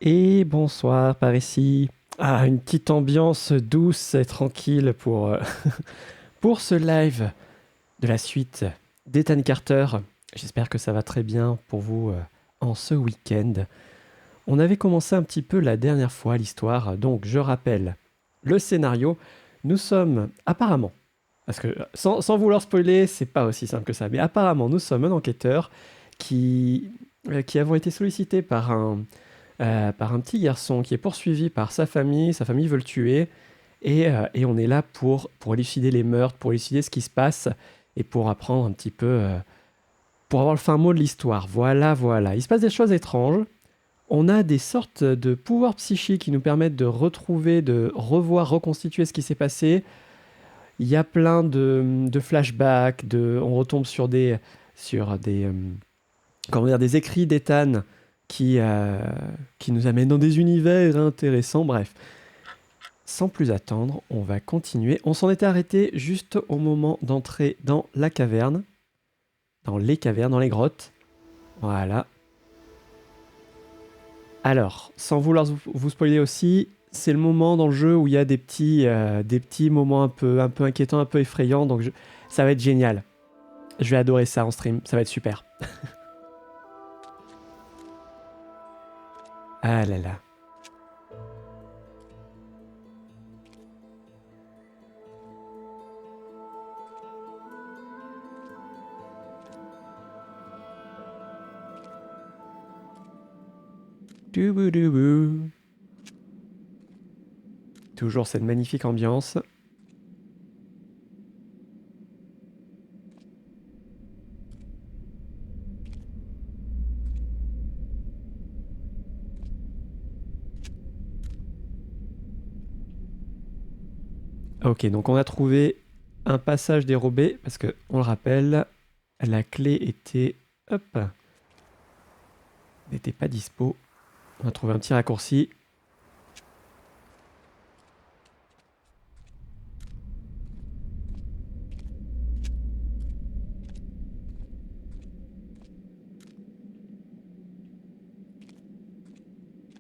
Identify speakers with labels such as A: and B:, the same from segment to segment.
A: Et bonsoir par ici. Ah, une petite ambiance douce et tranquille pour ce live de la suite d'Ethan Carter. J'espère que ça va très bien pour vous en ce week-end. On avait commencé un petit peu la dernière fois l'histoire, donc je rappelle le scénario. Nous sommes apparemment, parce que sans vouloir spoiler, c'est pas aussi simple que ça, mais apparemment nous sommes un enquêteur qui avons été sollicités par un petit garçon qui est poursuivi par sa famille veut le tuer, et on est là pour élucider les meurtres, pour élucider ce qui se passe, et pour apprendre un petit peu, pour avoir le fin mot de l'histoire. Voilà, voilà. Il se passe des choses étranges. On a des sortes de pouvoirs psychiques qui nous permettent de retrouver, de revoir, reconstituer ce qui s'est passé. Il y a plein de flashbacks, on retombe sur des comment dire, des écrits d'Ethan qui nous amènent dans des univers intéressants. Bref, sans plus attendre, on va continuer. On s'en était arrêté juste au moment d'entrer dans la caverne, dans les cavernes, dans les grottes. Voilà. Alors, sans vouloir vous spoiler aussi, c'est le moment dans le jeu où il y a des petits moments un peu inquiétants, un peu effrayants. Donc, ça va être génial. Je vais adorer ça en stream. Ça va être super. Ah là là. Doubou. Toujours cette magnifique ambiance. Ok, donc on a trouvé un passage dérobé, parce que, on le rappelle, la clé était... Hop, n'était pas dispo. On a trouvé un petit raccourci.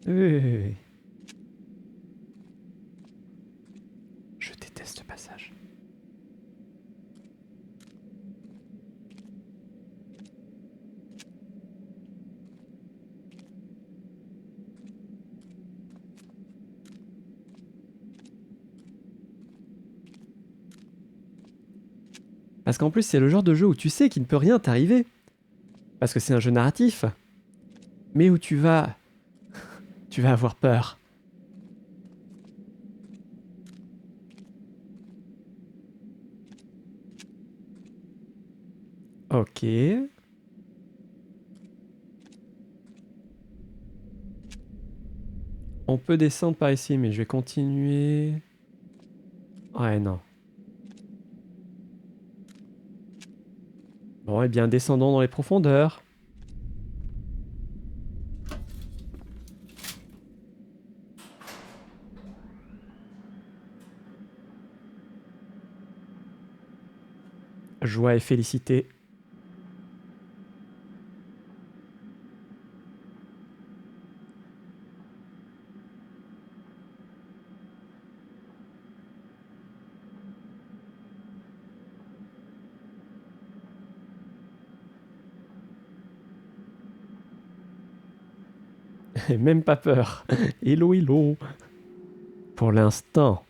A: Oui. Je déteste ce passage. Parce qu'en plus, c'est le genre de jeu où tu sais qu'il ne peut rien t'arriver. Parce que c'est un jeu narratif. Mais où tu vas avoir peur. Ok. On peut descendre par ici, mais je vais continuer. Ouais, non. Bon, eh bien, descendons dans les profondeurs. Joie et félicité. Et même pas peur. Hello, hello. Pour l'instant.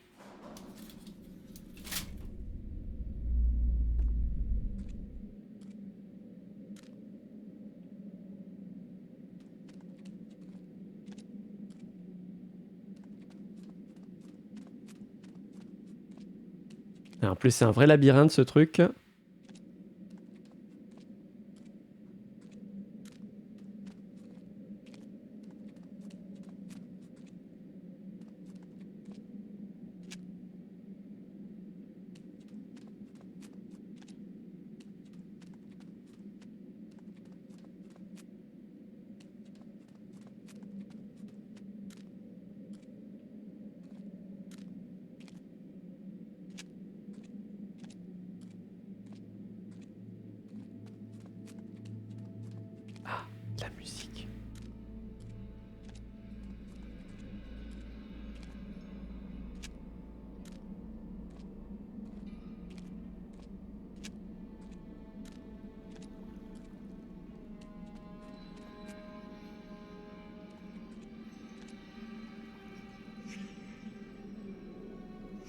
A: Et en plus, c'est un vrai labyrinthe, ce truc.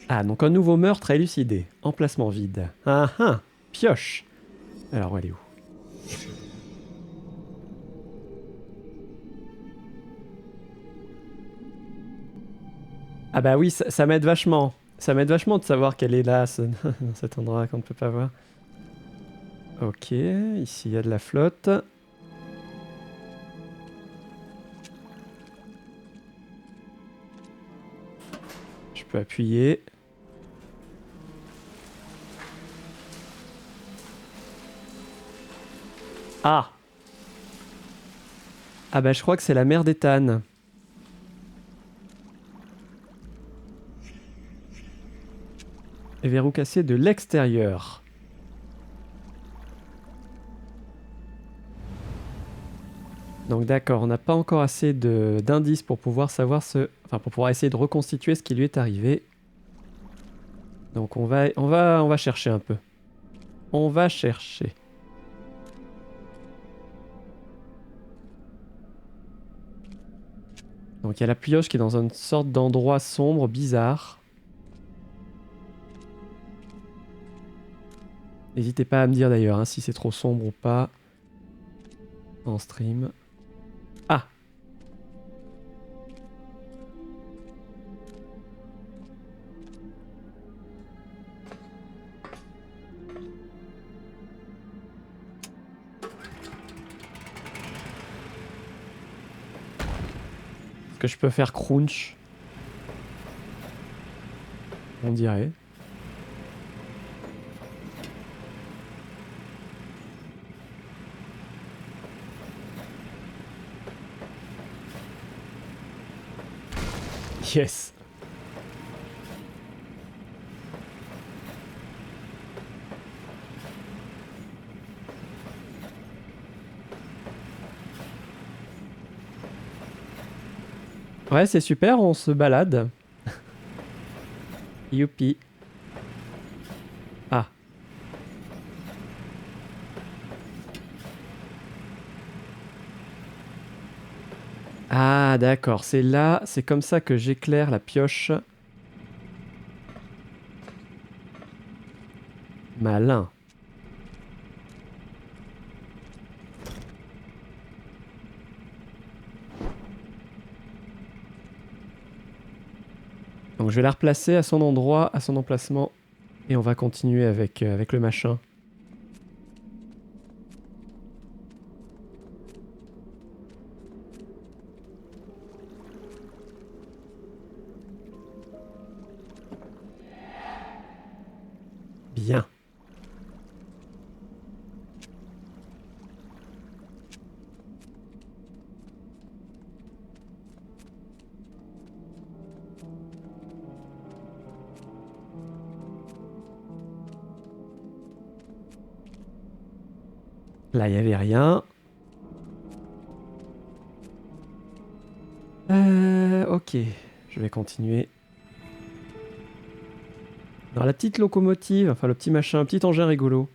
A: Ah, donc un nouveau meurtre à élucider. Emplacement vide. Ah ah, pioche. Alors, elle est où? Ah bah oui, ça m'aide vachement. Ça m'aide vachement de savoir qu'elle est là, dans cet endroit qu'on ne peut pas voir. Ok, ici il y a de la flotte. Je peux appuyer. Ah! Ah bah je crois que c'est la mère d'Ethan. Et verrou cassé de l'extérieur. Donc d'accord, on n'a pas encore assez d'indices pour pouvoir savoir enfin pour pouvoir essayer de reconstituer ce qui lui est arrivé. Donc on va chercher un peu. On va chercher. Donc il y a la pioche qui est dans une sorte d'endroit sombre, bizarre. N'hésitez pas à me dire d'ailleurs hein, si c'est trop sombre ou pas. En stream. Ah! Est-ce que je peux faire crunch? On dirait. Yes! Ouais, c'est super, on se balade. Youpi. Ah. Ah, d'accord, c'est là, c'est comme ça que j'éclaire la pioche. Malin. Donc je vais la replacer à son endroit, à son emplacement. Et on va continuer avec le machin. Bien. Là, il n'y avait rien. Ok, je vais continuer. Dans la petite locomotive, enfin le petit machin, un petit engin rigolo.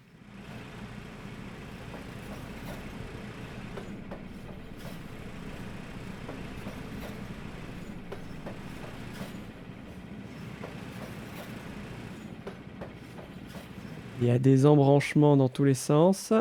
A: Il y a des embranchements dans tous les sens.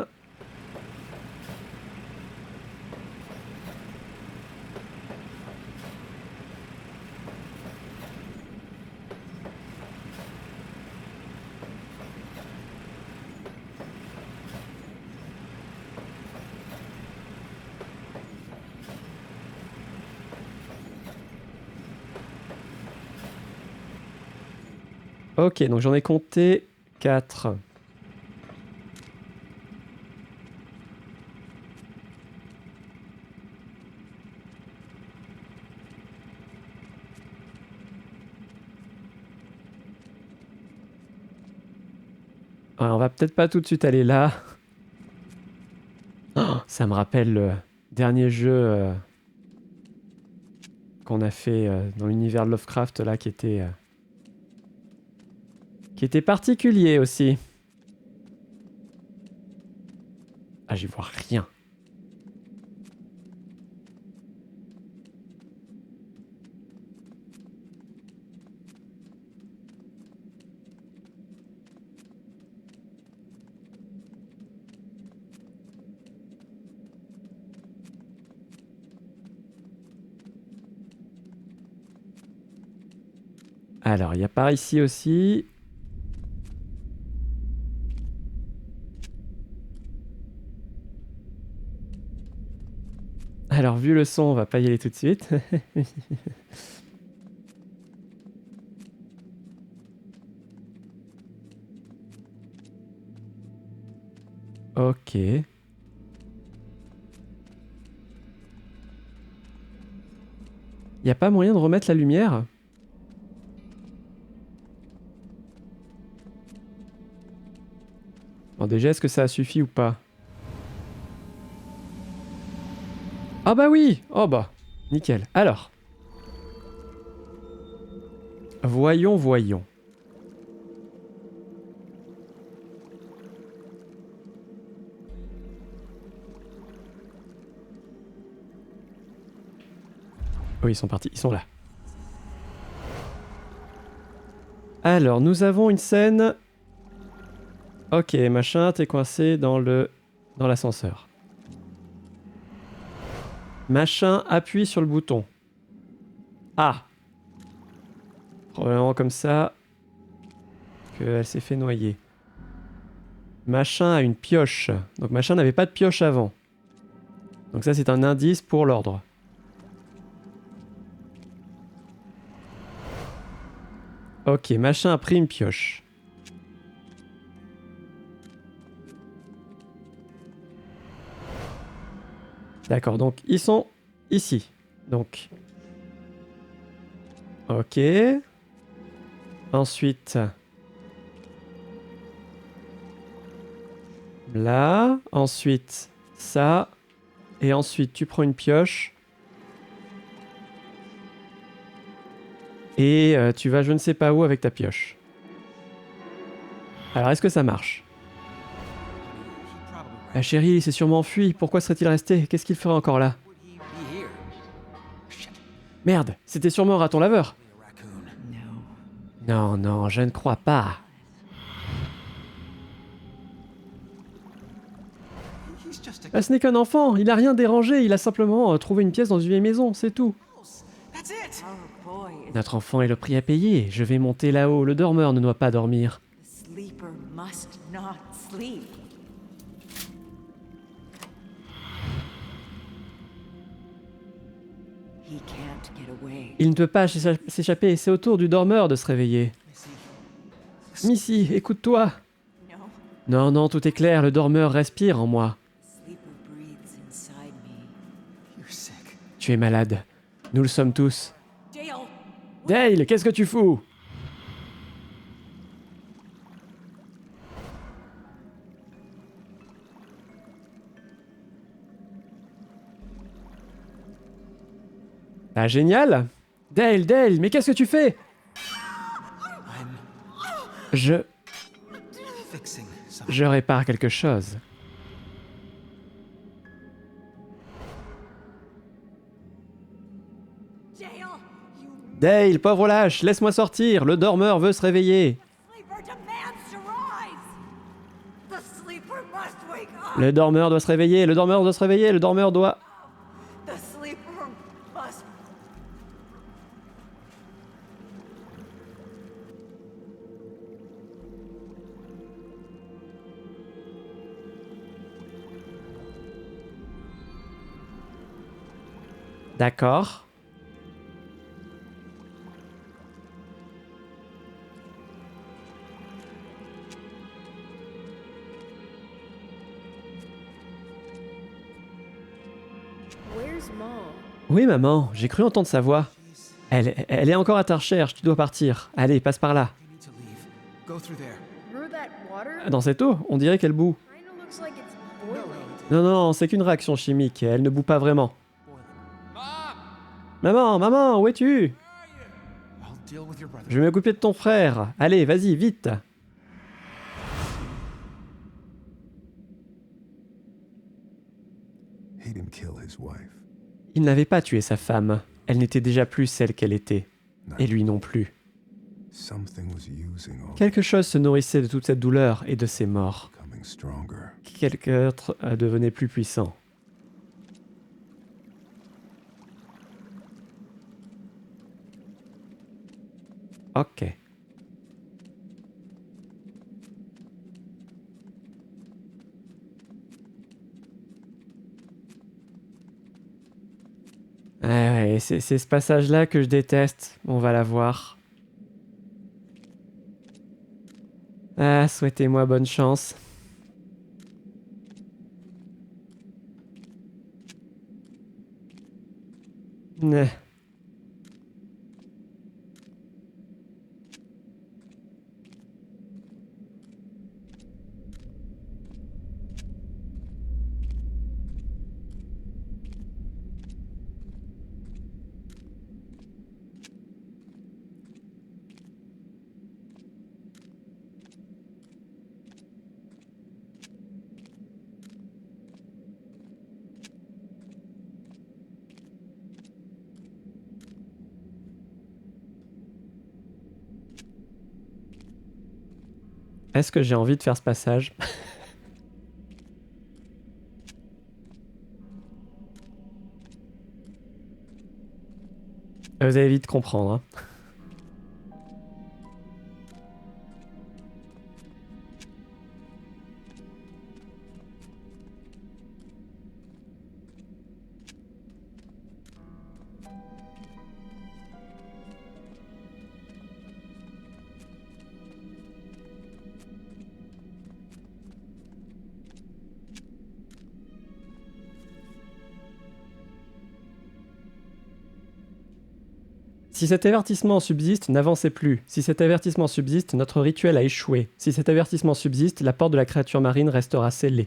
A: Ok, donc j'en ai compté 4. Ouais, on va peut-être pas tout de suite aller là. Oh, ça me rappelle le dernier jeu qu'on a fait dans l'univers de Lovecraft là qui était particulier aussi. Ah, j'y vois rien. Alors, il y a par ici aussi. Alors, vu le son, on va pas y aller tout de suite. Ok. Y a pas moyen de remettre la lumière? Bon, déjà, est-ce que ça a suffi ou pas? Ah bah oui! Oh bah, nickel. Alors. Voyons, voyons. Oui, ils sont partis, ils sont là. Alors, nous avons une scène... Ok, machin, t'es coincé dans l'ascenseur. Machin, appuie sur le bouton. Ah! Probablement comme ça qu'elle s'est fait noyer. Machin a une pioche. Donc machin n'avait pas de pioche avant. Donc ça c'est un indice pour l'ordre. Ok, machin a pris une pioche. D'accord, donc ils sont ici. Donc... Ok. Ensuite... Là. Ensuite, ça. Et ensuite, tu prends une pioche. Et tu vas je ne sais pas où avec ta pioche. Alors, est-ce que ça marche? La chérie, il s'est sûrement enfui. Pourquoi serait-il resté? Qu'est-ce qu'il ferait encore là? Merde, c'était sûrement un raton laveur. Non, non, je ne crois pas. Ce n'est qu'un enfant, il a rien dérangé, il a simplement trouvé une pièce dans une vieille maison, c'est tout. Notre enfant est le prix à payer, je vais monter là-haut, le dormeur ne doit pas dormir. Il ne peut pas s'échapper, c'est au tour du dormeur de se réveiller. Missy, écoute-toi. Non, non, tout est clair, le dormeur respire en moi. Tu es malade. Nous le sommes tous. Dale, qu'est-ce que tu fous? Ah, génial. Dale, Dale, mais qu'est-ce que tu fais? Je répare quelque chose. Dale, pauvre lâche, laisse-moi sortir, le dormeur veut se réveiller. Le dormeur doit se réveiller, le dormeur doit se réveiller, le dormeur doit... D'accord. Oui, maman, j'ai cru entendre sa voix. Elle est encore à ta recherche, tu dois partir. Allez, passe par là. Dans cette eau, on dirait qu'elle bout. Non, non, c'est qu'une réaction chimique, elle ne bout pas vraiment. Maman, maman, où es-tu? Je vais m'occuper de ton frère. Allez, vas-y, vite. Il n'avait pas tué sa femme. Elle n'était déjà plus celle qu'elle était. Et lui non plus. Quelque chose se nourrissait de toute cette douleur et de ses morts. Quelque autre devenait plus puissant. Ok. Ouais, c'est ce passage-là que je déteste. On va la voir. Ah, souhaitez-moi bonne chance. Ouais. Est-ce que j'ai envie de faire ce passage? Vous allez vite comprendre. Hein. Si cet avertissement subsiste, n'avancez plus. Si cet avertissement subsiste, notre rituel a échoué. Si cet avertissement subsiste, la porte de la créature marine restera scellée.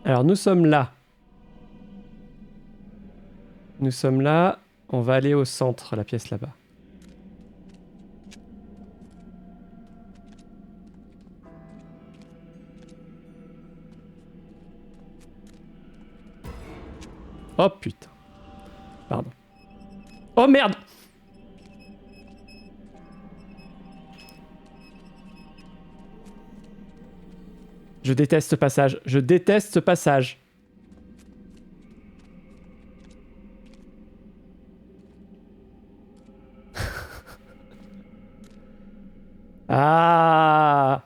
A: Alors nous sommes là. Nous sommes là. On va aller au centre, la pièce là-bas. Oh putain. Pardon. Oh merde! Je déteste ce passage. Je déteste ce passage. Ah!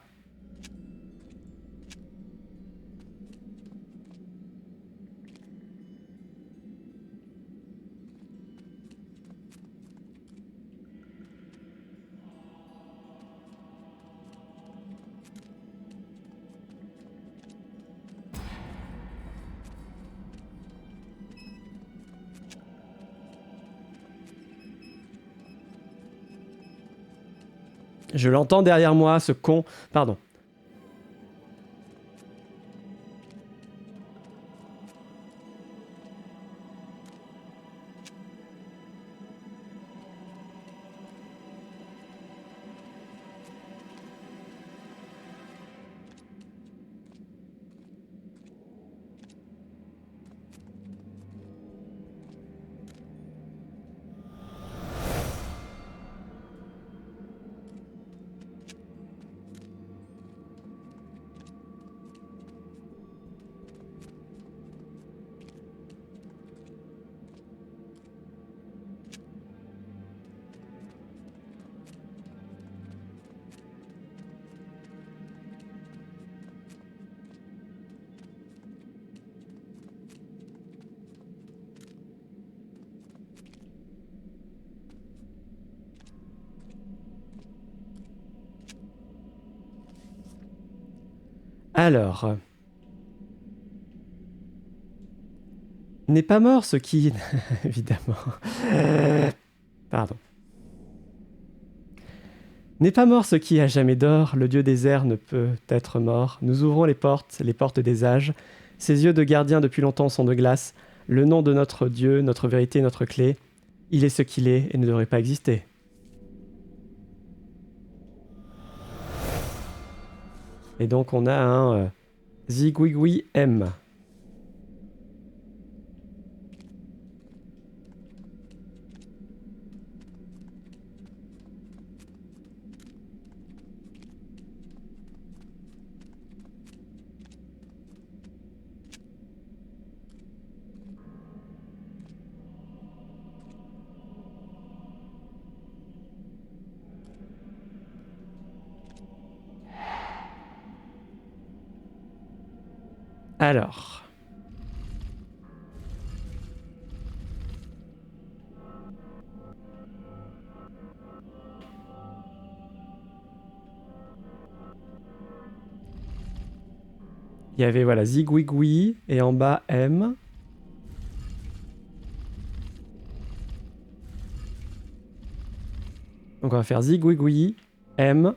A: Je l'entends derrière moi, ce con. Pardon. Alors. N'est pas mort ce qui... Évidemment. Pardon. N'est pas mort ce qui a jamais d'or, le dieu des airs ne peut être mort. Nous ouvrons les portes des âges. Ses yeux de gardien depuis longtemps sont de glace. Le nom de notre dieu, notre vérité, notre clé. Il est ce qu'il est et ne devrait pas exister. Et donc on a un Zigwigwi M. Alors. Il y avait voilà Zigouigoui et en bas M. Donc on va faire Zigouigoui, M.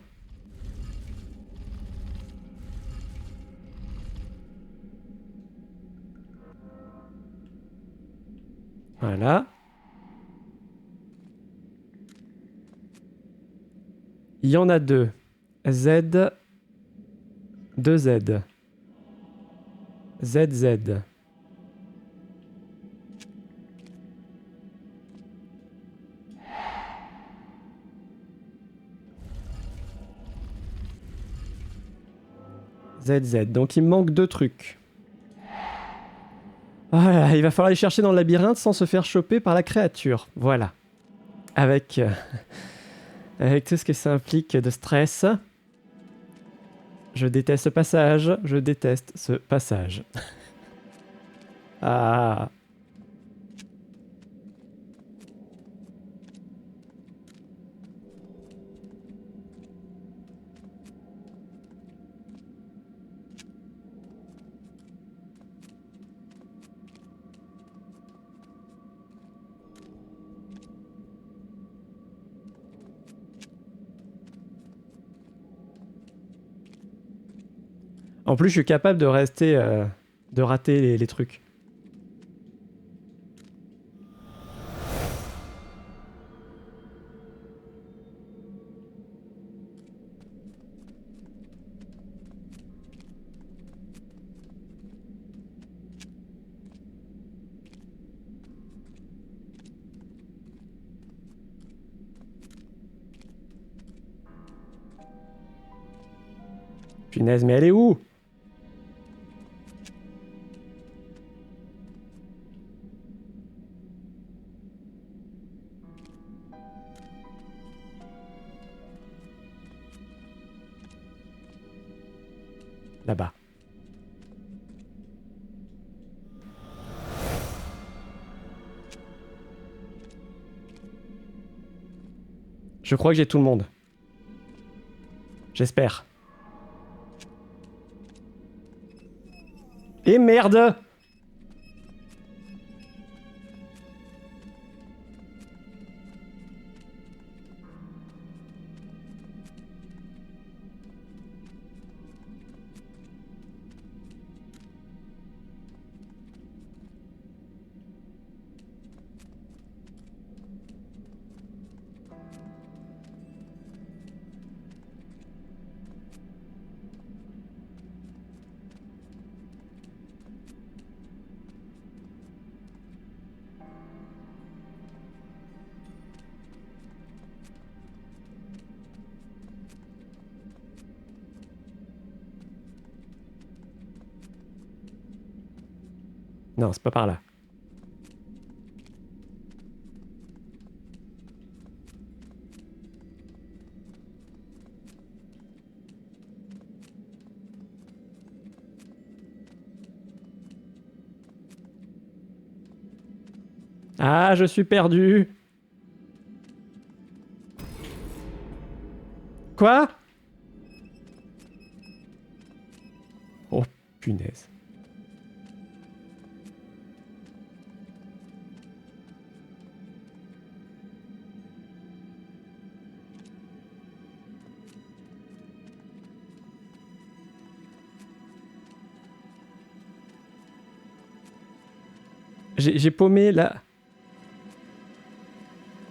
A: Voilà. Il y en a deux. Z, 2Z. ZZ. ZZ. Donc il me manque deux trucs. Voilà, il va falloir les chercher dans le labyrinthe sans se faire choper par la créature. Voilà. Avec, avec tout ce que ça implique de stress. Je déteste ce passage. Je déteste ce passage. Ah. En plus, je suis capable de rester, de rater les trucs. Punaise, mais elle est où? Là-bas. Je crois que j'ai tout le monde. J'espère. Et merde! Non, c'est pas par là. Ah, je suis perdu. Quoi? Oh, punaise. J'ai paumé là.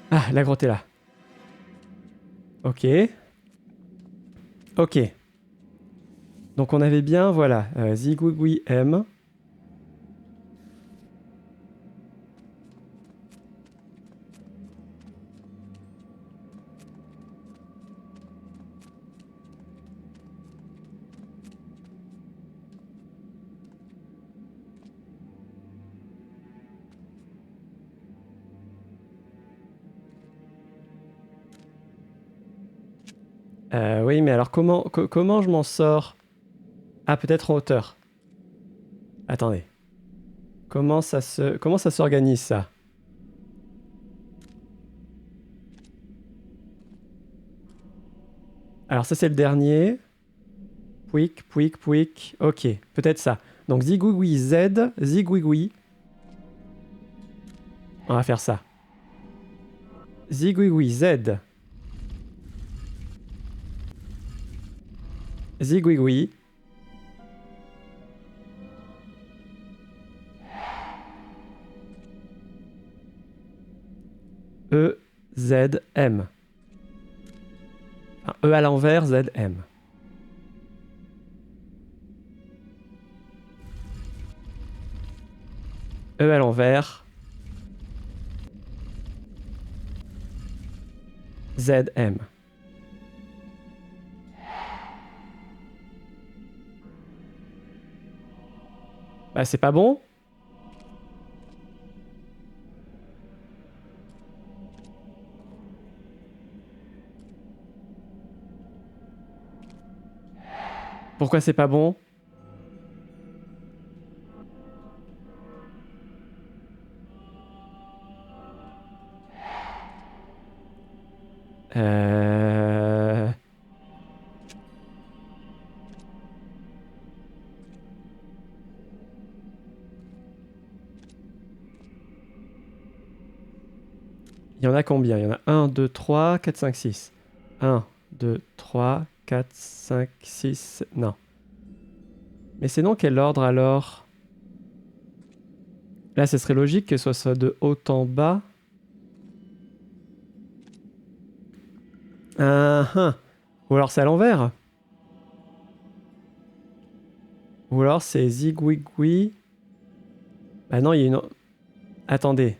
A: Ah, la grotte est là. Ok. Ok. Donc on avait bien, voilà, Zigouigoui M. Oui, mais alors comment je m'en sors? Ah, peut-être en hauteur. Attendez. Comment ça s'organise ça? Alors ça c'est le dernier. Pouic, pouic, pouic. Ok, peut-être ça. Donc zigouigoui Z, zigouigoui. On va faire ça. Zigouigoui Z. Zigouigoui. E, Z, M. Enfin, E à l'envers, Z, M. E à l'envers. Z, M. Bah c'est pas bon. Pourquoi c'est pas bon? Euh... Il y en a combien? Il y en a 1, 2, 3, 4, 5, 6. 1, 2, 3, 4, 5, 6... Non. Mais c'est dans quel ordre alors? Là, ce serait logique que ce soit de haut en bas. Ou alors c'est à l'envers. Ou alors c'est zigouigoui. Bah non, il y a une... Attendez.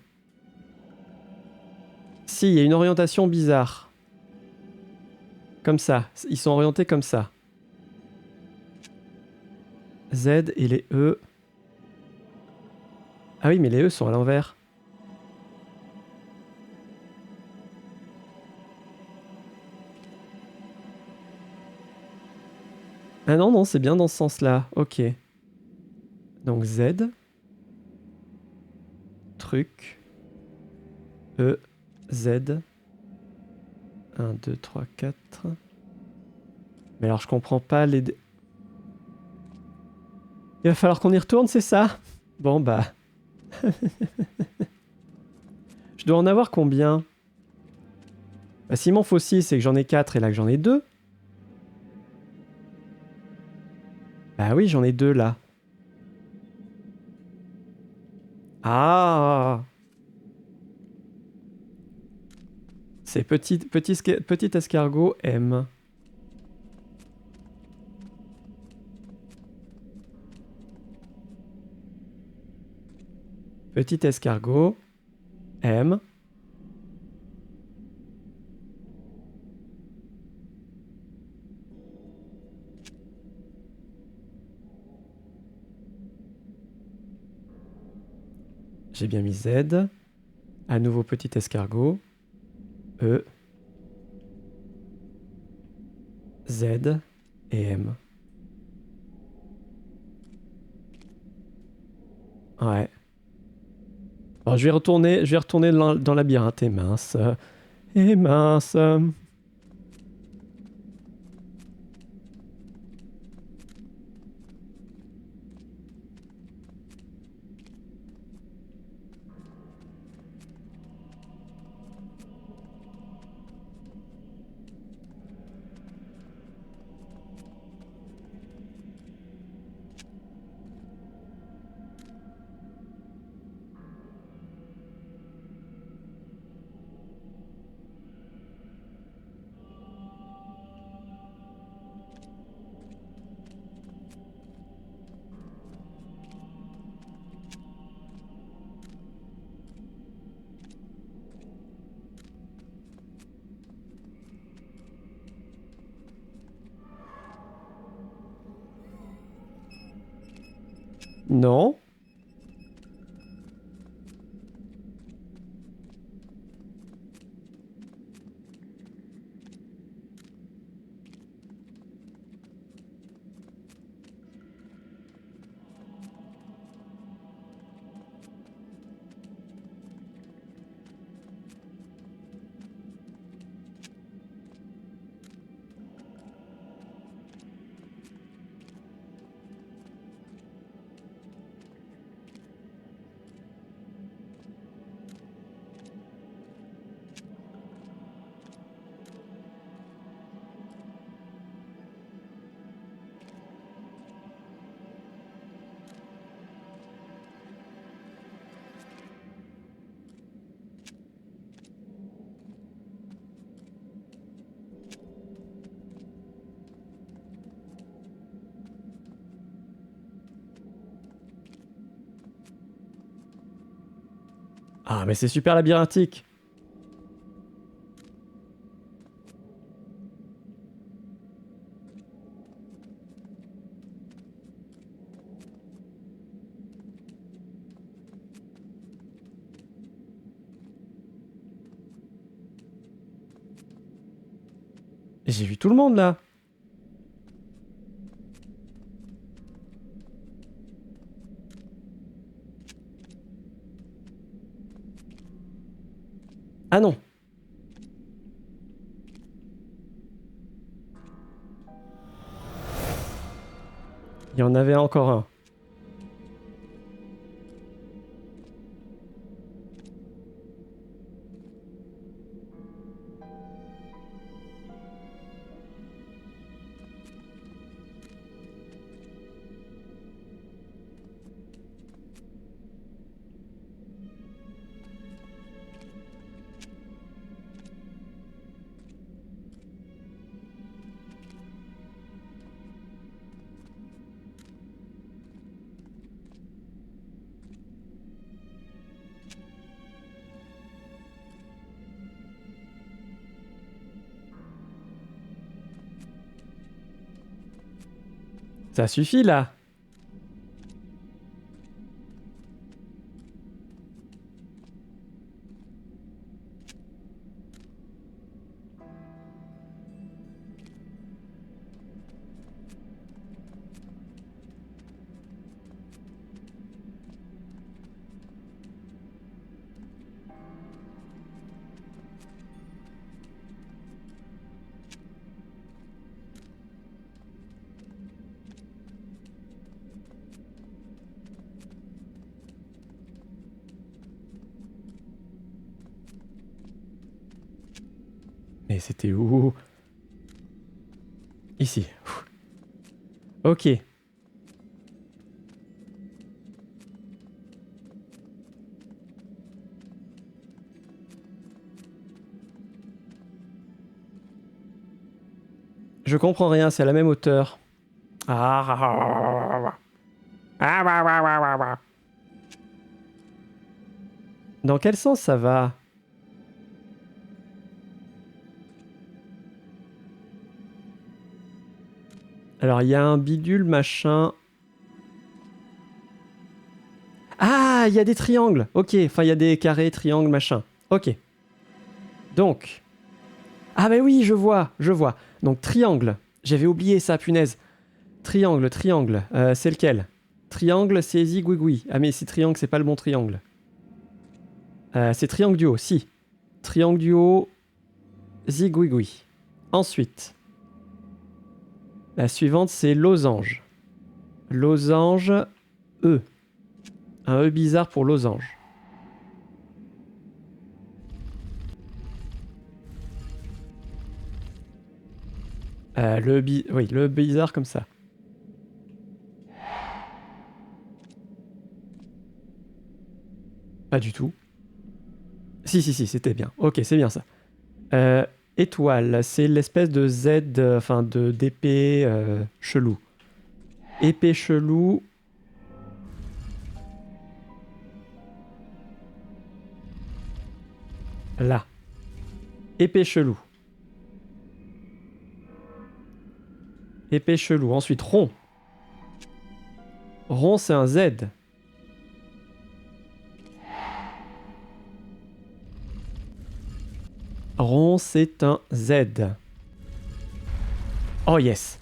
A: Si, il y a une orientation bizarre. Comme ça. Ils sont orientés comme ça. Z et les E. Ah oui, mais les E sont à l'envers. Ah non, non, c'est bien dans ce sens-là. Ok. Donc Z. Truc. E. Z. 1, 2, 3, 4. Mais alors je comprends pas les... Il va falloir qu'on y retourne, c'est ça? Bon bah... Je dois en avoir combien? Bah s'il m'en faut 6, c'est que j'en ai 4 et là que j'en ai 2. Bah oui, j'en ai 2 là. Ah! C'est petit escargot M. Petit escargot M. J'ai bien mis Z. À nouveau petit escargot. E. Z et M. Ouais. Bon, je vais retourner dans le labyrinthe. Et mince. Et mince. Non. Ah, mais c'est super labyrinthique. J'ai vu tout le monde là. Ah non. Il y en avait encore un. Ça suffit là. Mais c'était où? Ici. Ok. Je comprends rien, c'est à la même hauteur. Ah. Dans quel sens ça va? Alors, il y a un bidule, machin. Ah, il y a des triangles. Ok, enfin, il y a des carrés, triangles, machin. Ok. Donc. Ah, bah oui, je vois, je vois. Donc, triangle. J'avais oublié ça, punaise. Triangle, triangle. C'est lequel? Triangle, c'est zigouigoui. Ah, mais c'est triangle, c'est pas le bon triangle. C'est triangle du haut, si. Triangle du haut, zigouigoui. Ensuite, la suivante, c'est losange. Losange, E. Un E bizarre pour losange. Oui, le E bizarre comme ça. Pas du tout. Si, si, si, c'était bien. Ok, c'est bien ça. Euh, Étoile, c'est l'espèce de Z, enfin d'épée chelou. Épée chelou. Là. Épée chelou. Épée chelou. Ensuite, rond. Rond, c'est un Z. Rond, c'est un Z. Oh yes.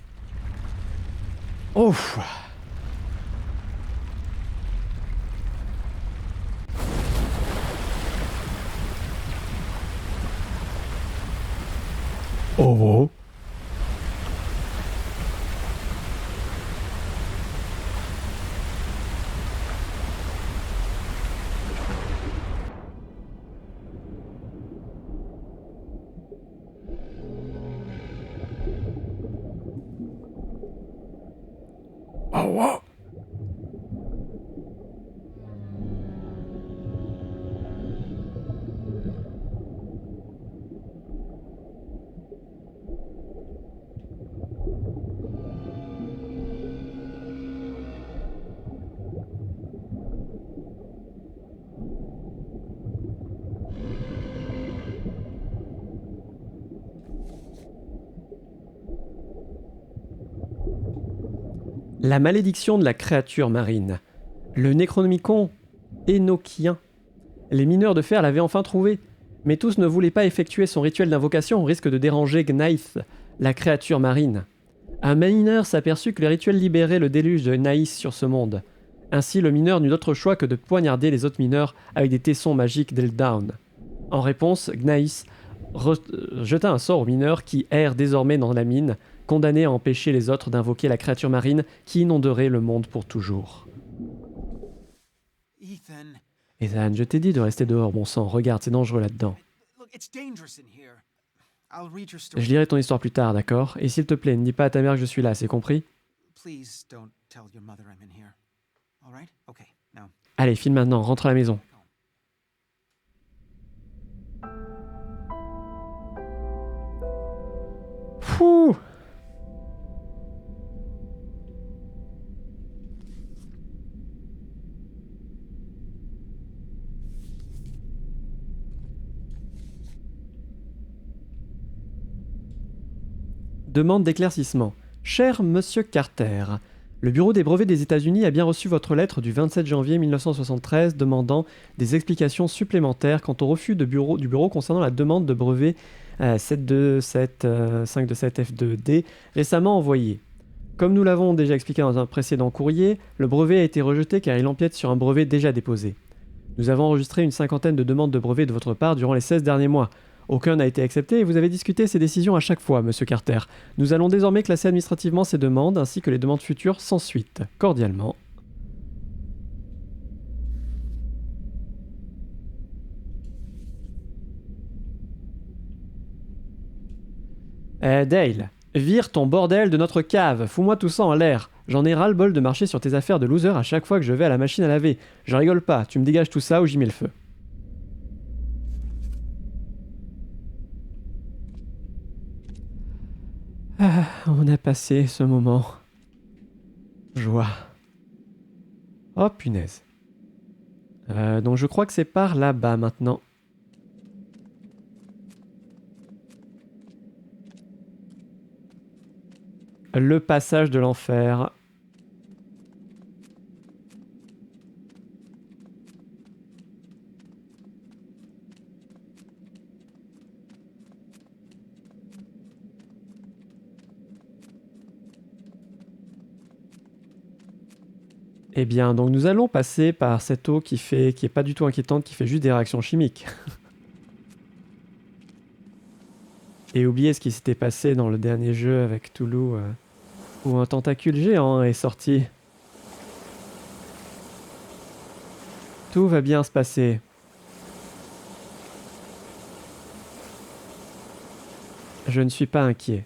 A: Ouf. Oh. Oh, wow. La malédiction de la créature marine. Le Necronomicon énochien. Les mineurs de fer l'avaient enfin trouvé. Mais tous ne voulaient pas effectuer son rituel d'invocation au risque de déranger Gnaith, la créature marine. Un mineur s'aperçut que le rituel libérait le déluge de Naïs sur ce monde. Ainsi, le mineur n'eut d'autre choix que de poignarder les autres mineurs avec des tessons magiques d'Eldown. En réponse, Gnaïs jeta un sort aux mineurs qui errent désormais dans la mine, condamnés à empêcher les autres d'invoquer la créature marine qui inonderait le monde pour toujours. Ethan, je t'ai dit de rester dehors, bon sang, regarde, c'est dangereux là-dedans. Je lirai ton histoire plus tard, d'accord? Et s'il te plaît, ne dis pas à ta mère que je suis là, c'est compris? Allez, file maintenant, rentre à la maison. Fouh! Demande d'éclaircissement. Cher Monsieur Carter, le Bureau des brevets des États-Unis a bien reçu votre lettre du 27 janvier 1973 demandant des explications supplémentaires quant au refus du bureau concernant la demande de brevet 727-527F2D récemment envoyée. Comme nous l'avons déjà expliqué dans un précédent courrier, le brevet a été rejeté car il empiète sur un brevet déjà déposé. Nous avons enregistré une cinquantaine de demandes de brevets de votre part durant les 16 derniers mois. Aucun n'a été accepté et vous avez discuté ces décisions à chaque fois, Monsieur Carter. Nous allons désormais classer administrativement ces demandes ainsi que les demandes futures sans suite. Cordialement. Dale, vire ton bordel de notre cave, fous-moi tout ça en l'air. J'en ai ras-le-bol de marcher sur tes affaires de loser à chaque fois que je vais à la machine à laver. Je rigole pas, tu me dégages tout ça ou j'y mets le feu. Ah, on a passé ce moment. Joie. Oh punaise. Donc je crois que c'est par là-bas maintenant. Le passage de l'enfer. Eh bien, donc nous allons passer par cette eau qui est pas du tout inquiétante, qui fait juste des réactions chimiques. Et oubliez ce qui s'était passé dans le dernier jeu avec Toulouse, où un tentacule géant est sorti. Tout va bien se passer. Je ne suis pas inquiet.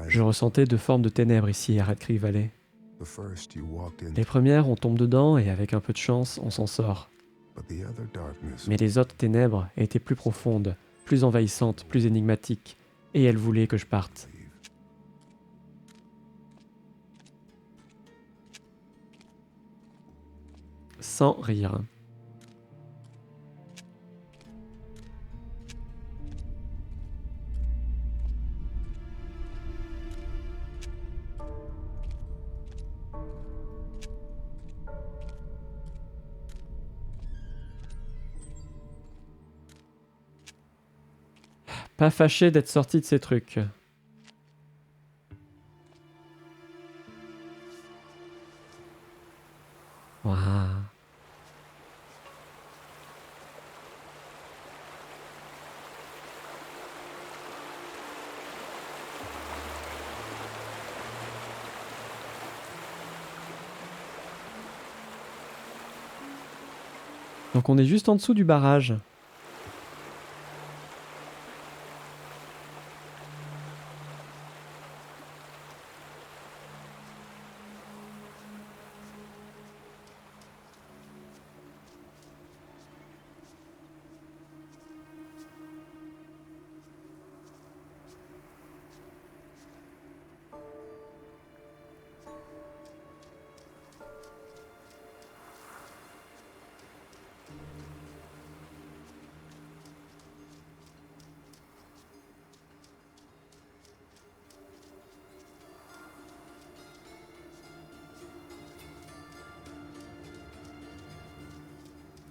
A: Je ressentais deux formes de ténèbres ici à Red Creek Valley. Les premières, on tombe dedans et avec un peu de chance, on s'en sort. Mais les autres ténèbres étaient plus profondes, plus envahissantes, plus énigmatiques, et elles voulaient que je parte. Sans rire. Pas fâché d'être sorti de ces trucs. Waouh. Donc on est juste en dessous du barrage.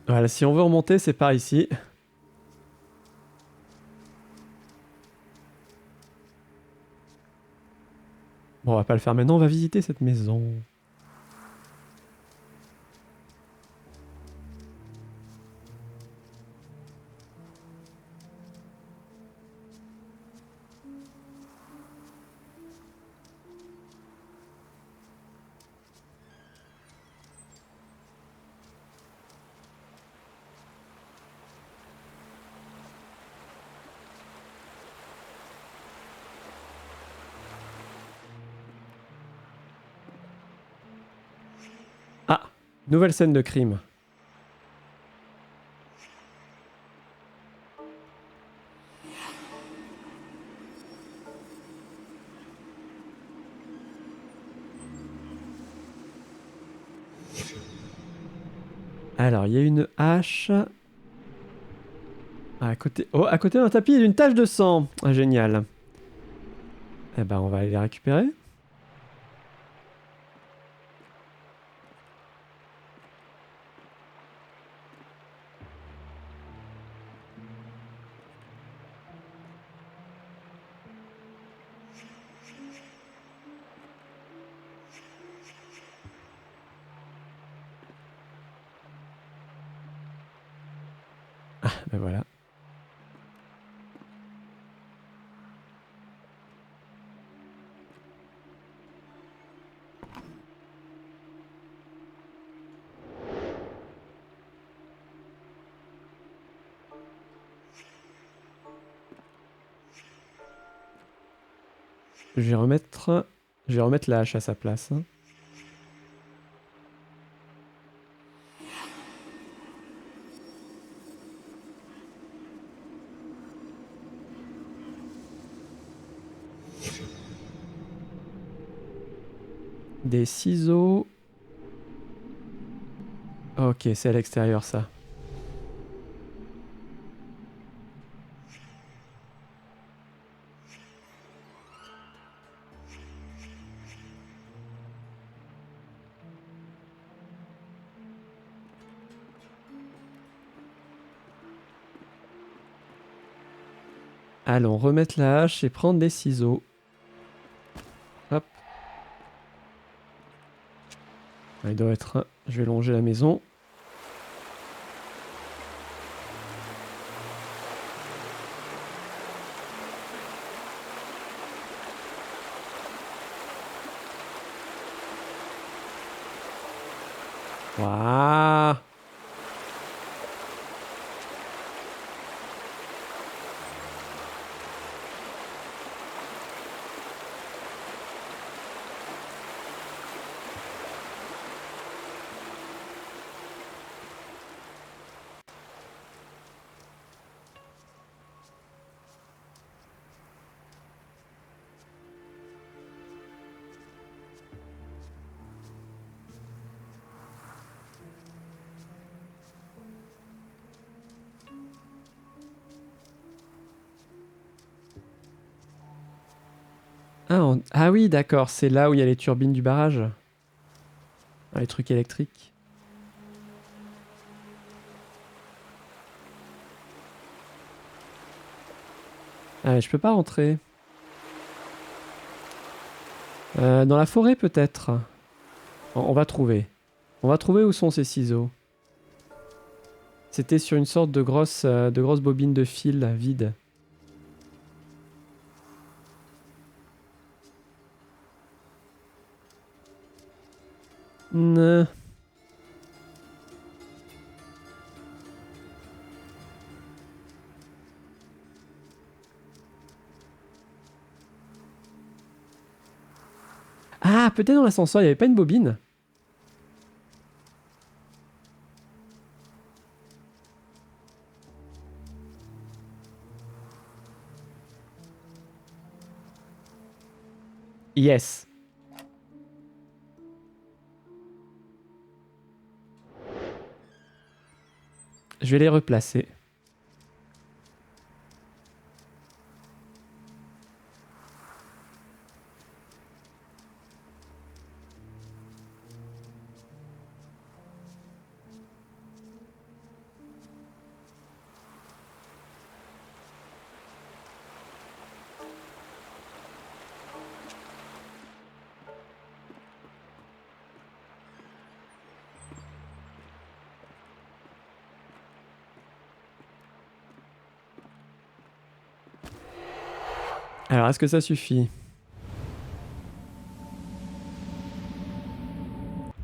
A: Voilà, si on veut remonter, c'est par ici. Bon, on va pas le faire maintenant, on va visiter cette maison. Ah, nouvelle scène de crime. Alors, il y a une hache. Ah, à côté... Oh, à côté d'un tapis, il y a une tache de sang. Ah, génial. Eh ben, on va aller les récupérer. Ben voilà. Je vais remettre... Je vais remettre la hache à sa place. Hein. Des ciseaux. Ok, c'est à l'extérieur ça. Allons, remettre la hache et prendre des ciseaux. Hop. Ah, il doit être... Je vais longer la maison. Waouh. Ah oui, d'accord, c'est là où il y a les turbines du barrage. Ah, les trucs électriques. Ah, mais je peux pas rentrer. Dans la forêt peut-être. On va trouver. On va trouver où sont ces ciseaux. C'était sur une sorte de grosse bobine de fil vide. Ne. Ah, peut-être dans l'ascenseur, il n'y avait pas une bobine. Yes. Je vais les replacer. Alors, est-ce que ça suffit?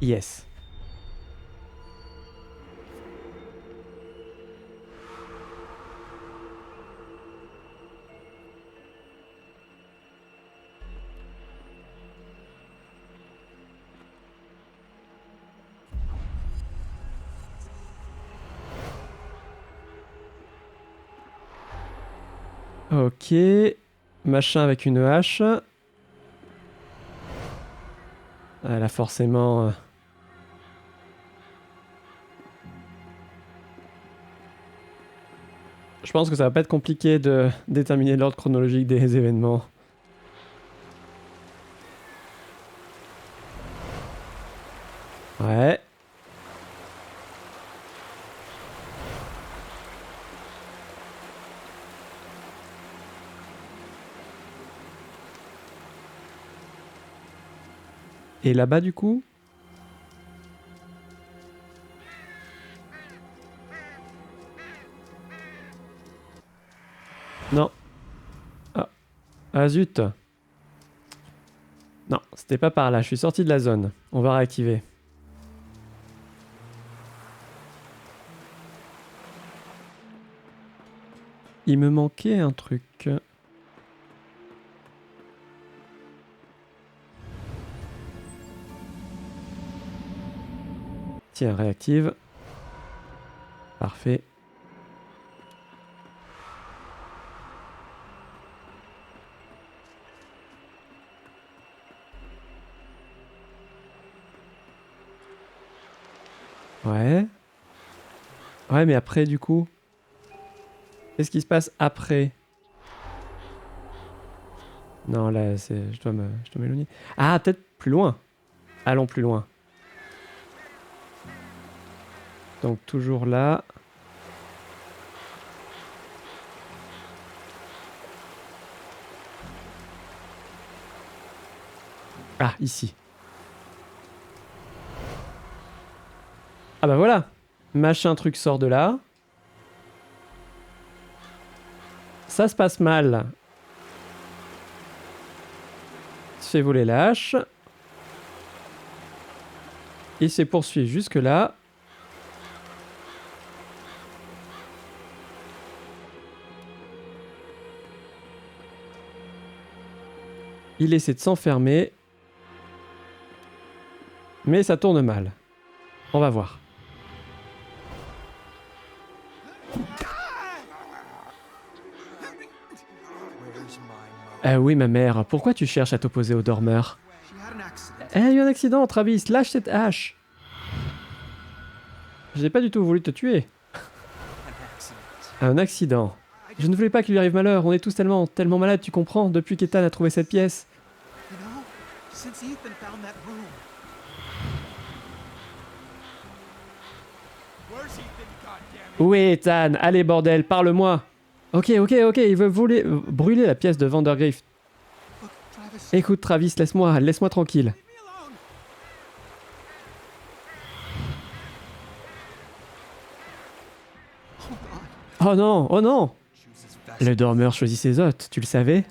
A: Yes. Ok. Machin avec une hache. Ah, là, forcément... Je pense que ça va pas être compliqué de déterminer l'ordre chronologique des événements. Ouais. Et là-bas, du coup? Non. Ah, ah zut. Non, c'était pas par là. Je suis sorti de la zone. On va réactiver. Il me manquait un truc. Tiens, réactive. Parfait. Ouais. Ouais, mais après, du coup... Qu'est-ce qui se passe après? Non, là, c'est... je dois m'éloigner. Ah, peut-être plus loin. Allons plus loin. Donc, toujours là. Ah, ici. Ah bah voilà. Machin truc sort de là. Ça se passe mal. Se fait voler la hache. Il s'est poursuivi jusque là. Il essaie de s'enfermer. Mais ça tourne mal. On va voir. Ah oui, ma mère, pourquoi tu cherches à t'opposer au dormeur? Elle a eu un accident, Travis, lâche cette hache. Je n'ai pas du tout voulu te tuer. Un accident. Je ne voulais pas qu'il lui arrive malheur, on est tous tellement malades, tu comprends, depuis qu'Ethan a trouvé cette pièce. Où est Ethan? Allez bordel, parle-moi. Ok, il veut brûler la pièce de Vandergrift. Écoute Travis, laisse-moi tranquille. Oh non, oh non! Le dormeur choisit ses hôtes, tu le savais?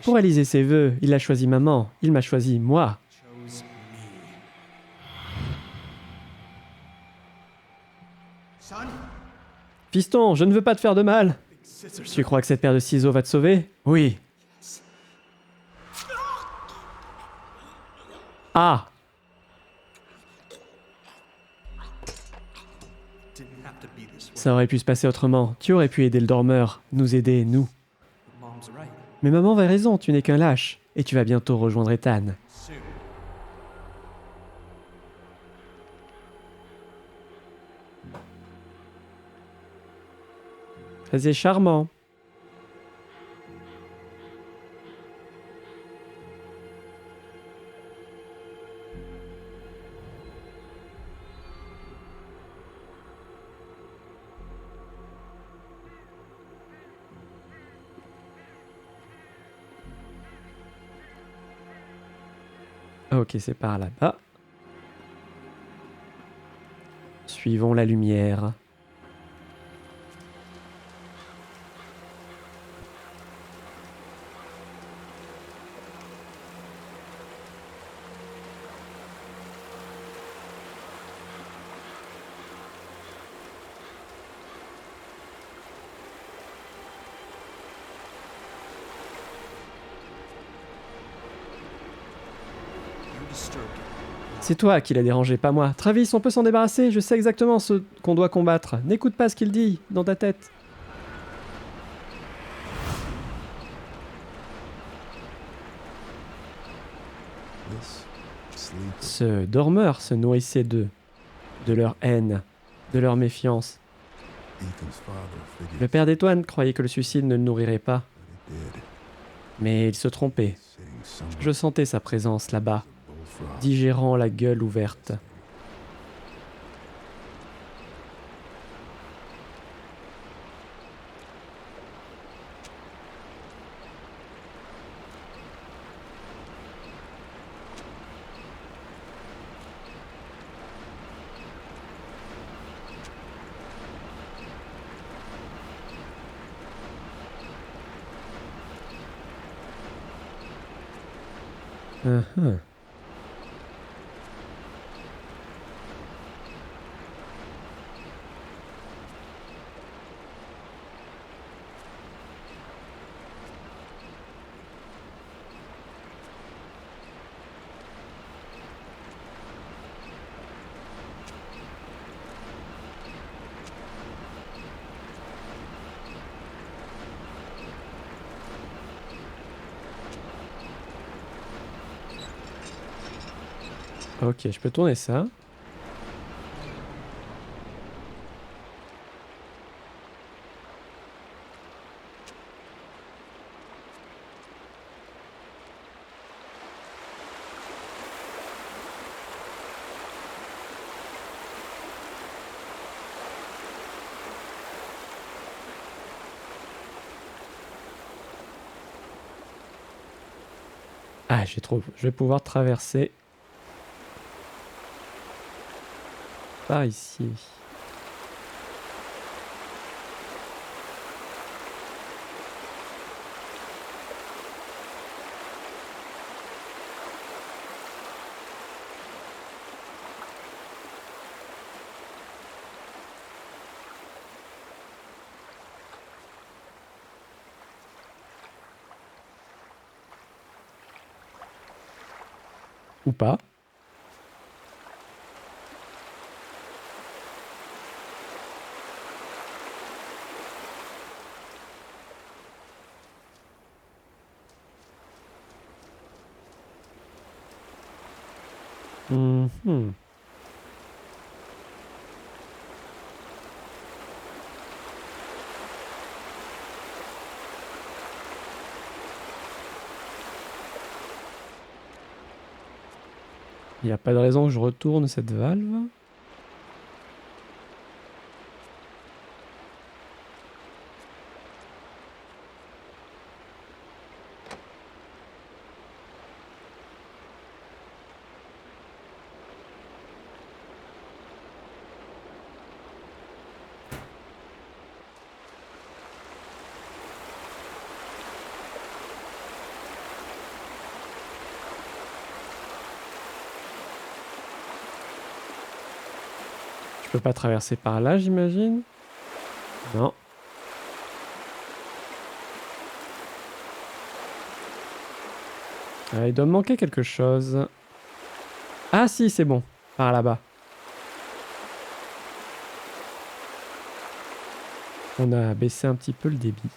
A: Pour réaliser ses vœux, il a choisi maman, il m'a choisi moi. Fiston, je ne veux pas te faire de mal. Tu crois que cette paire de ciseaux va te sauver? Oui. Ah! Ça aurait pu se passer autrement. Tu aurais pu aider le dormeur, nous aider, nous. Mais maman avait raison, tu n'es qu'un lâche. Et tu vas bientôt rejoindre Ethan. C'est charmant. Ok, c'est par là-bas. Suivons la lumière. C'est toi qui l'as dérangé, pas moi. Travis, on peut s'en débarrasser, je sais exactement ce qu'on doit combattre. N'écoute pas ce qu'il dit dans ta tête. Ce dormeur se nourrissait d'eux, de leur haine, de leur méfiance. Le père d'Étoine croyait que le suicide ne le nourrirait pas. Mais il se trompait. Je sentais sa présence là-bas, digérant la gueule ouverte. Uh-huh. Ok, je peux tourner ça. Ah, j'ai trop. Je vais pouvoir traverser par ici. Ou pas. Mhm. Il n'y a pas de raison que je retourne cette valve. Je peux pas traverser par là, j'imagine? Non. Il doit me manquer quelque chose. Ah si, c'est bon. Par là-bas. On a baissé un petit peu le débit.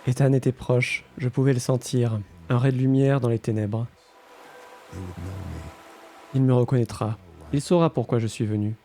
A: Ethan était proche, je pouvais le sentir. Un ray de lumière dans les ténèbres. Il me reconnaîtra. Il saura pourquoi je suis venu.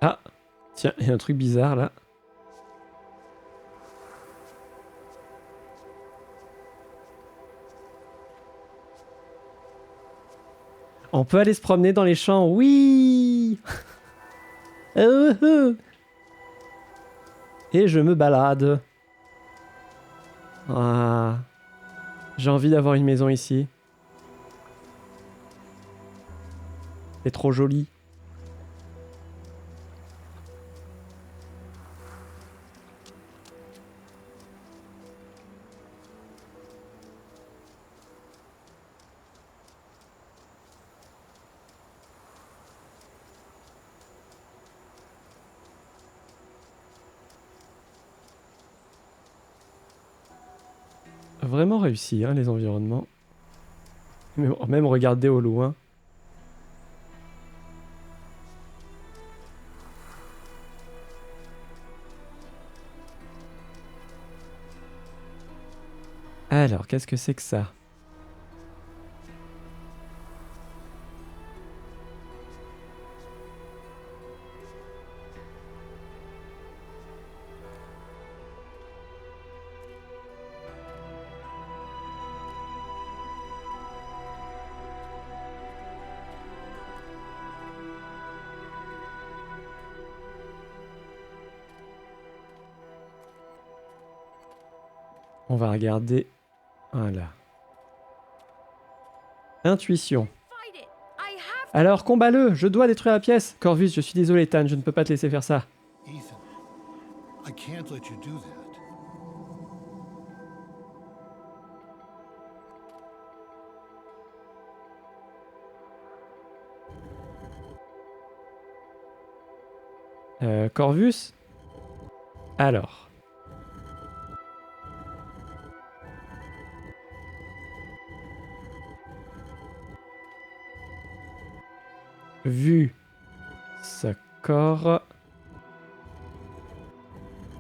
A: Ah, tiens, il y a un truc bizarre là. On peut aller se promener dans les champs, oui. Et je me balade. Ah, j'ai envie d'avoir une maison ici. C'est trop joli. Vraiment réussi, hein, les environnements. Même regarder au loin. Alors, qu'est-ce que c'est que ça? On va regarder. Voilà. Intuition. Alors, combat-le. Je dois détruire la pièce. Corvus, je suis désolé, Ethan. Je ne peux pas te laisser faire ça.
B: Ethan, I can't let you do that.
A: Corvus. Alors. Vu. Ce corps.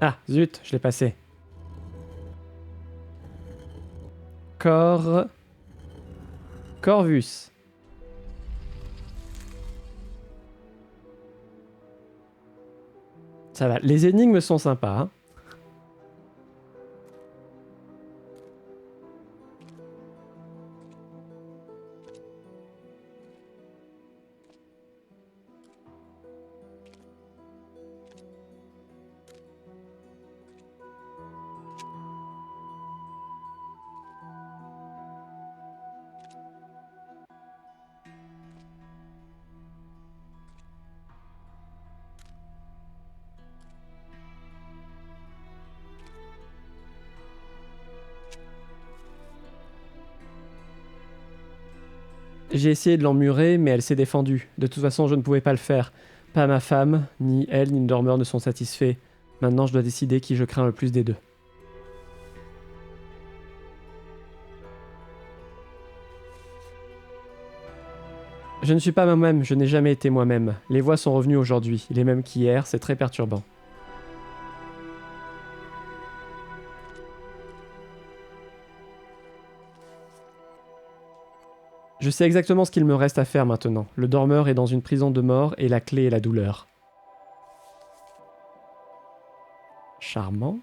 A: Ah, zut, je l'ai passé. Corps. Corvus. Ça va, les énigmes sont sympas. Hein. J'ai essayé de l'emmurer, mais elle s'est défendue. De toute façon, je ne pouvais pas le faire. Pas ma femme, ni elle, ni le dormeur ne sont satisfaits. Maintenant, je dois décider qui je crains le plus des deux. Je ne suis pas moi-même, je n'ai jamais été moi-même. Les voix sont revenues aujourd'hui, les mêmes qu'hier, c'est très perturbant. Je sais exactement ce qu'il me reste à faire maintenant. Le dormeur est dans une prison de mort et la clé est la douleur. Charmant.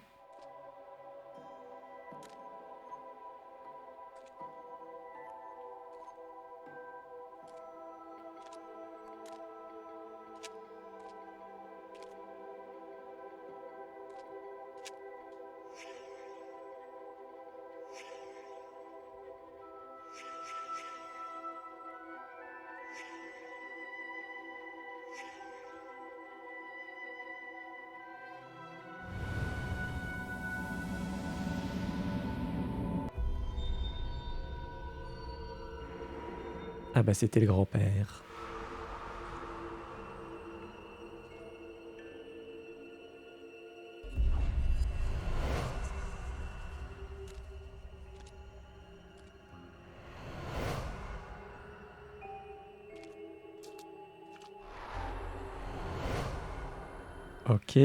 A: Ah bah c'était le grand-père. Ok.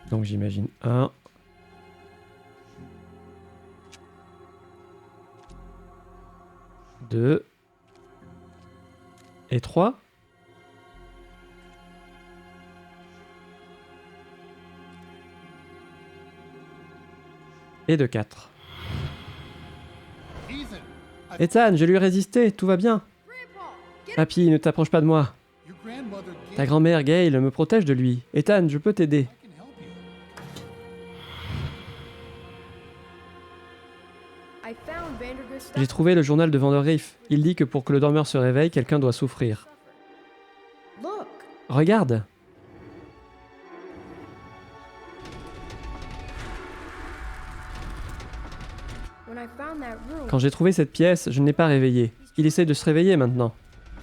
A: Donc j'imagine 1. 2. Et 3. Et de 4.
B: Ethan,
A: Ethan, je lui ai résisté, tout va bien. Papy, ne t'approche pas de moi.
B: your grandmother
A: Ta
B: Gail,
A: grand-mère, Gail, me protège de lui. Ethan, je peux t'aider.
B: I can help you.
C: I found Vandergrift's stuff.
A: J'ai trouvé le journal de Vandergriff. Il dit que pour que le dormeur se réveille, quelqu'un doit souffrir.
C: Look,
A: Regarde.
C: when I found that room,
A: Quand j'ai trouvé cette pièce, je ne l'ai pas réveillé. Il essaie de se réveiller maintenant.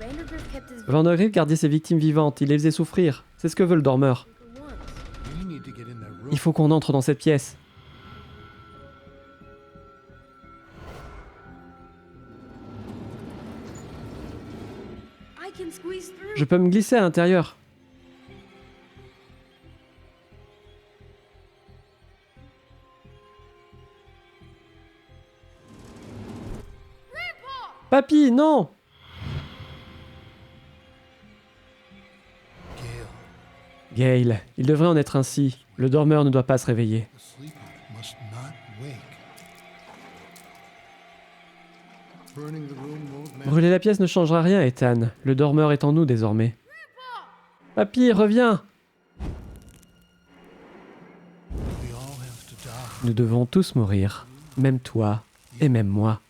C: Vandergrift kept his
A: Vandergriff gardait ses victimes vivantes, il les faisait souffrir. C'est ce que veut le dormeur.
C: for once.
B: We need to get in that room.
A: Il faut qu'on entre dans cette pièce.
C: I can squeeze through.
A: Je peux me glisser à l'intérieur. Papy, non!
B: Gail,
A: Gail, il devrait en être ainsi. Le dormeur ne doit pas se réveiller.
B: the sleeper must not wake. Burning the room won't matter.
A: Brûler la pièce ne changera rien, Ethan. Le dormeur est en nous désormais. Papy, reviens!
B: We all have to die.
A: Nous devons tous mourir. Même toi et même moi.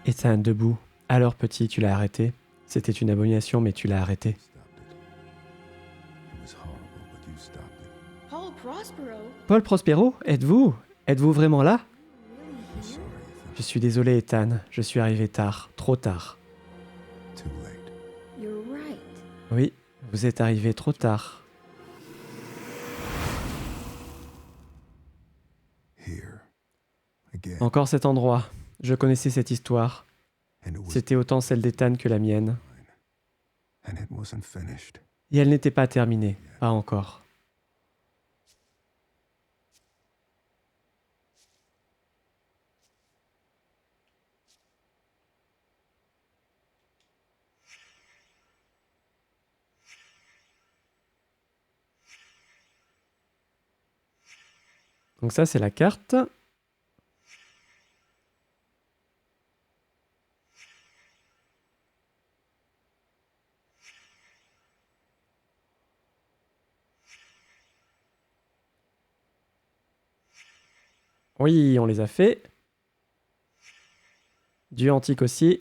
A: Ethan, debout. Alors, petit, tu l'as arrêté. C'était une abomination, mais tu l'as arrêté.
C: Paul Prospero,
A: Paul Prospero, êtes-vous? Êtes-vous vraiment là?
C: really here?
A: Je suis désolé, Ethan. Je suis arrivé tard. Trop tard.
C: You're right.
A: Oui, vous êtes arrivé trop tard. Encore cet endroit. Je connaissais cette histoire. C'était autant celle d'Ethan que la mienne. Et elle n'était pas terminée. Pas encore. Donc ça, c'est la carte. Oui, on les a fait. Dieu antique aussi.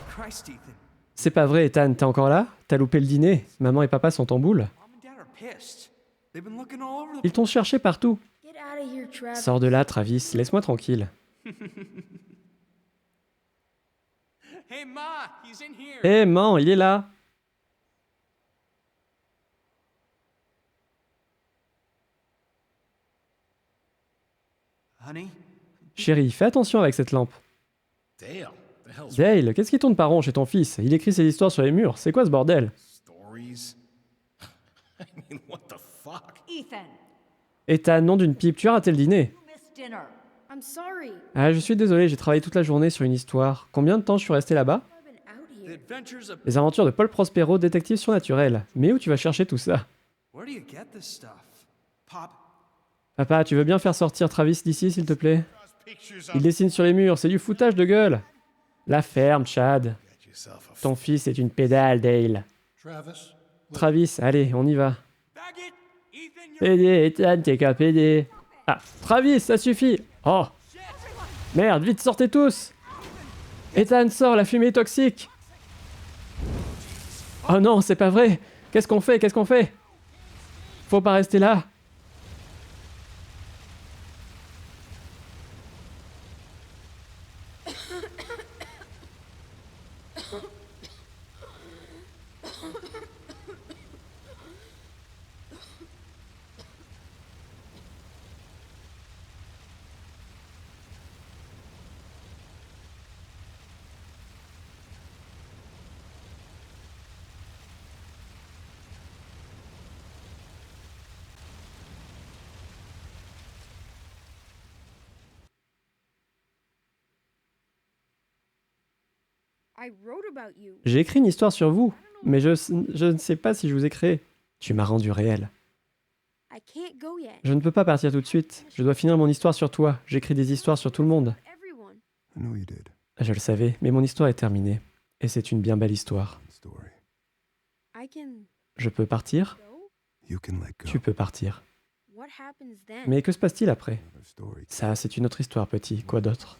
D: Christ, Ethan.
A: C'est pas vrai, Ethan, t'es encore là? T'as loupé le dîner? Maman et papa sont en boule.
D: Mom and Dad are pissed. They've been looking all over the
A: Ils t'ont cherché partout.
C: Get out of here, Travis.
A: Sors de là, Travis, laisse-moi tranquille.
D: Hey, Ma, he's in here.
A: Eh, man, il est là.
D: Honey?
A: Chérie, fais attention avec cette lampe.
E: Dale, the hell's
A: Dale, qu'est-ce qui tourne par rond chez ton fils? Il écrit ses histoires sur les murs. C'est quoi ce bordel?
E: stories? I mean, what the fuck?
F: Ethan,
A: Ethan, nom d'une pipe, tu as raté le dîner.
F: you missed dinner.
C: I'm sorry.
A: Ah, je suis désolé, j'ai travaillé toute la journée sur une histoire. Combien de temps je suis resté là-bas?
C: I've been out
D: The
C: here.
D: adventures of...
A: Les aventures de Paul Prospero, détective surnaturel. Mais où tu vas chercher tout ça?
D: Where do you get this stuff? Pop,
A: Papa, tu veux bien faire sortir Travis d'ici, s'il te plaît?
E: Pictures
A: Il dessine sur les murs, c'est du foutage de gueule. La ferme, Chad.
E: Get yourself a
A: Ton fils est une pédale, Dale.
B: Travis,
A: Travis, allez, on y va.
D: bag it! Ethan, you're...
A: PD, Ethan, t'es qu'un PD. Ah, Travis, ça suffit. Oh. Merde, vite, sortez tous. Ethan, sors, la fumée est toxique. Oh non, c'est pas vrai. Qu'est-ce qu'on fait? Qu'est-ce qu'on fait? Faut pas rester là.
C: I wrote about you.
A: J'ai écrit une histoire sur vous, mais je ne sais pas si je vous ai créé. Tu m'as rendu réel.
C: I can't go yet.
A: Je ne peux pas partir tout de suite. Je dois finir mon histoire sur toi. J'écris des histoires sur tout le monde.
C: Everyone.
B: I know you did.
A: Je le savais, mais mon histoire est terminée. Et c'est une bien belle histoire.
B: Story.
C: I can
A: Je peux partir?
C: go?
B: You can let go.
A: Tu peux partir.
C: What happens then?
A: Mais que se passe-t-il après?
B: Another story.
A: Ça, c'est une autre histoire, petit. Quoi d'autre?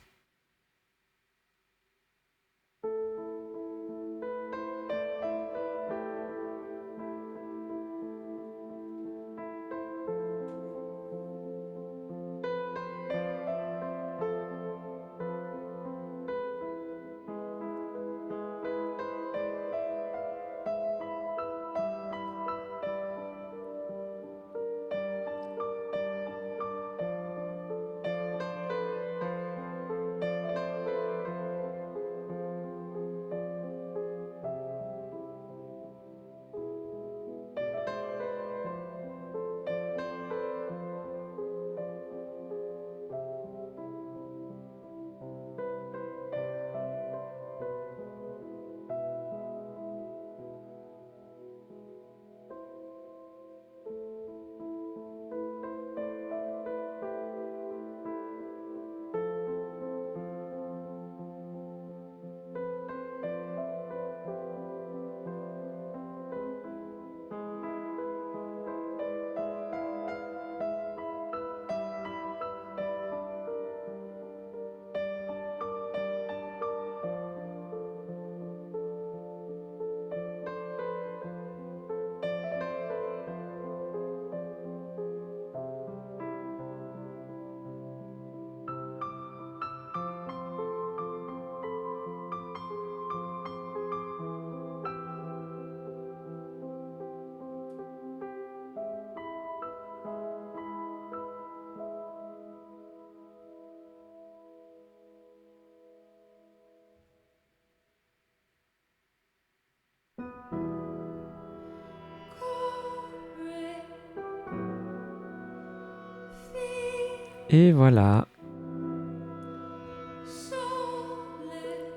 A: Et voilà.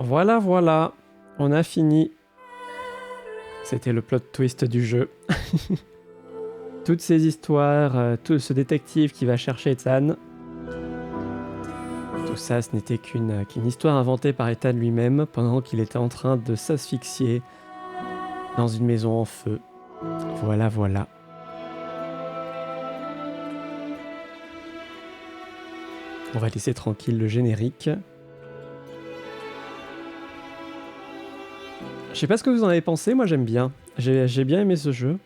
A: Voilà. On a fini. C'était le plot twist du jeu. Toutes ces histoires, tout ce détective qui va chercher Ethan. Tout ça, ce n'était qu'une histoire inventée par Ethan lui-même pendant qu'il était en train de s'asphyxier dans une maison en feu. Voilà. On va laisser tranquille le générique. Je sais pas ce que vous en avez pensé, moi j'aime bien. J'ai bien aimé ce jeu.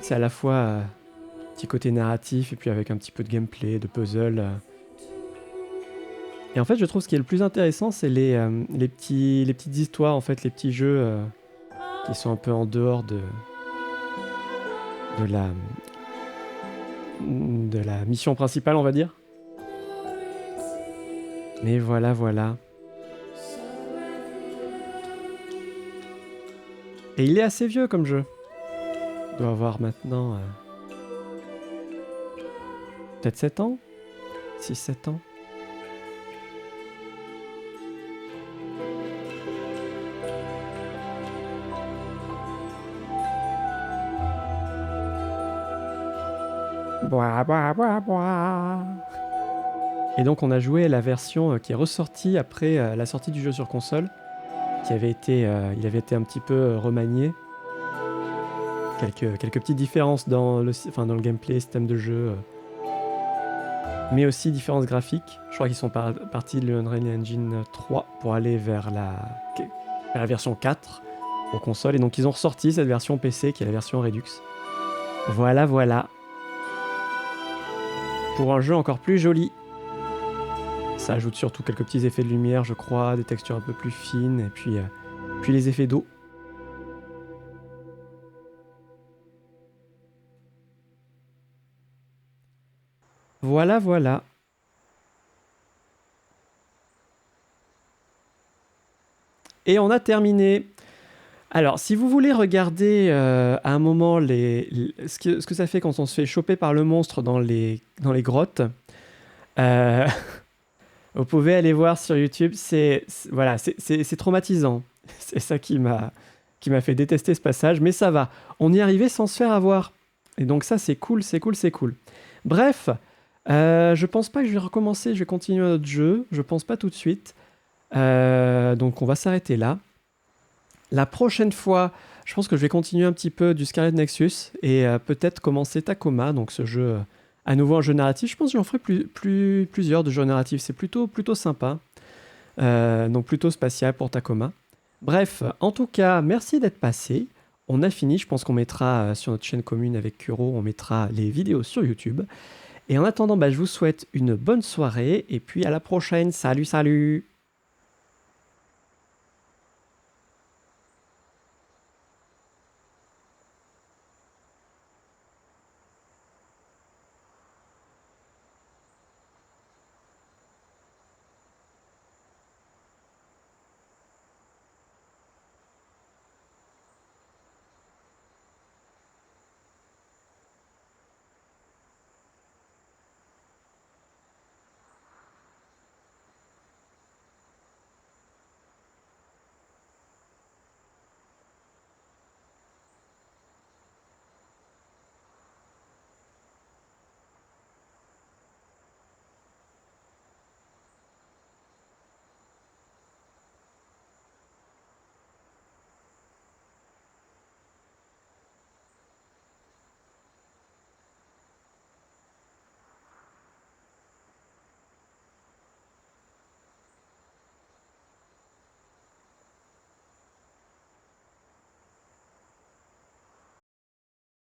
A: C'est à la fois petit côté narratif et puis avec un petit peu de gameplay, de puzzle. Et en fait, je trouve ce qui est le plus intéressant, c'est les petites histoires, en fait, les petits jeux qui sont un peu en dehors de la mission principale, on va dire. Mais voilà. Et il est assez vieux comme jeu. Il doit avoir maintenant peut-être 7 ans 6-7 ans. Bois. Et donc on a joué la version qui est ressortie après la sortie du jeu sur console, il avait été un petit peu remanié. Quelques petites différences dans le gameplay, système de jeu, mais aussi différences graphiques. Je crois qu'ils sont partis de l'Unreal Engine 3 pour aller vers la version 4 aux consoles, et donc ils ont ressorti cette version PC qui est la version Redux. Voilà. Pour un jeu encore plus joli. Ça ajoute surtout quelques petits effets de lumière, je crois, des textures un peu plus fines, et puis les effets d'eau. Voilà. Et on a terminé. Alors, si vous voulez regarder à un moment ce que ça fait quand on se fait choper par le monstre dans les grottes, vous pouvez aller voir sur YouTube. C'est traumatisant. C'est ça qui m'a fait détester ce passage, mais ça va. On y arrivait sans se faire avoir. Et donc ça, c'est cool. Bref, je pense pas que je vais recommencer. Je vais continuer notre jeu. Je pense pas tout de suite. Donc on va s'arrêter là. La prochaine fois, je pense que je vais continuer un petit peu du Scarlet Nexus et peut-être commencer Tacoma, donc ce jeu, à nouveau un jeu narratif. Je pense que j'en ferai plusieurs de jeux narratifs, c'est plutôt sympa, donc plutôt spatial pour Tacoma. Bref, en tout cas, merci d'être passé. On a fini, je pense qu'on mettra sur notre chaîne commune avec Kuro, on mettra les vidéos sur YouTube. Et en attendant, je vous souhaite une bonne soirée et puis à la prochaine. Salut